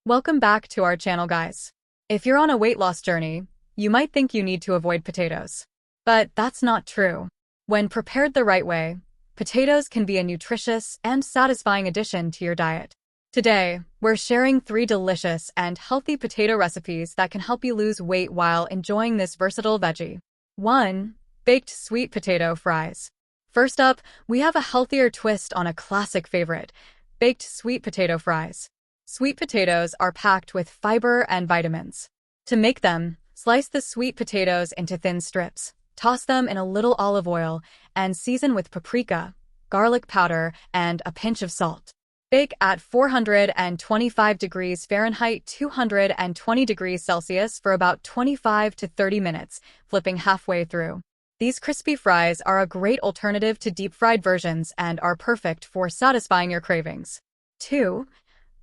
Welcome back to our channel, guys. If you're on a weight loss journey, you might think you need to avoid potatoes. But that's not true. When prepared the right way, potatoes can be a nutritious and satisfying addition to your diet. Today, we're sharing 3 delicious and healthy potato recipes that can help you lose weight while enjoying this versatile veggie. 1. Baked sweet potato fries. First up, we have a healthier twist on a classic favorite, baked sweet potato fries. Sweet potatoes are packed with fiber and vitamins. To make them, slice the sweet potatoes into thin strips, toss them in a little olive oil, and season with paprika, garlic powder, and a pinch of salt. Bake at 425 degrees Fahrenheit, 220 degrees Celsius for about 25 to 30 minutes, flipping halfway through. These crispy fries are a great alternative to deep-fried versions and are perfect for satisfying your cravings. 2.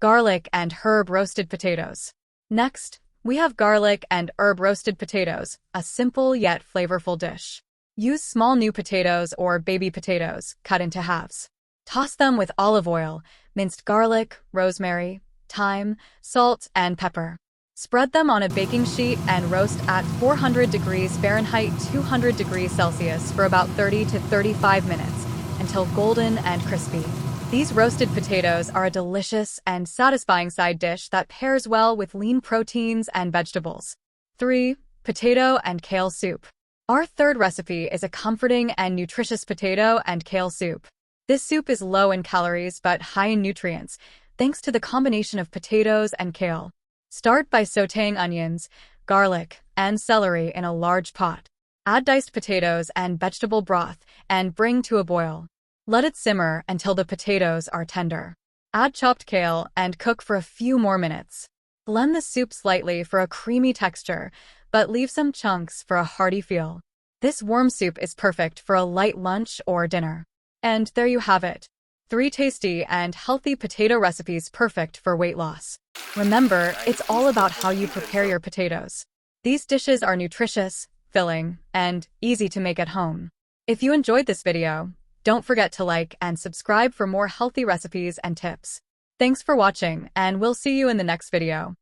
Garlic and herb roasted potatoes. Next, we have garlic and herb roasted potatoes, a simple yet flavorful dish. Use small new potatoes or baby potatoes, cut into halves. Toss them with olive oil, minced garlic, rosemary, thyme, salt, and pepper. Spread them on a baking sheet and roast at 400 degrees Fahrenheit, 200 degrees Celsius for about 30 to 35 minutes until golden and crispy. These roasted potatoes are a delicious and satisfying side dish that pairs well with lean proteins and vegetables. 3. Potato and kale soup. Our third recipe is a comforting and nutritious potato and kale soup. This soup is low in calories but high in nutrients, thanks to the combination of potatoes and kale. Start by sautéing onions, garlic, and celery in a large pot. Add diced potatoes and vegetable broth and bring to a boil. Let it simmer until the potatoes are tender. Add chopped kale and cook for a few more minutes. Blend the soup slightly for a creamy texture, but leave some chunks for a hearty feel. This warm soup is perfect for a light lunch or dinner. And there you have it. 3 tasty and healthy potato recipes perfect for weight loss. Remember, it's all about how you prepare your potatoes. These dishes are nutritious, filling, and easy to make at home. If you enjoyed this video, don't forget to like and subscribe for more healthy recipes and tips. Thanks for watching, and we'll see you in the next video.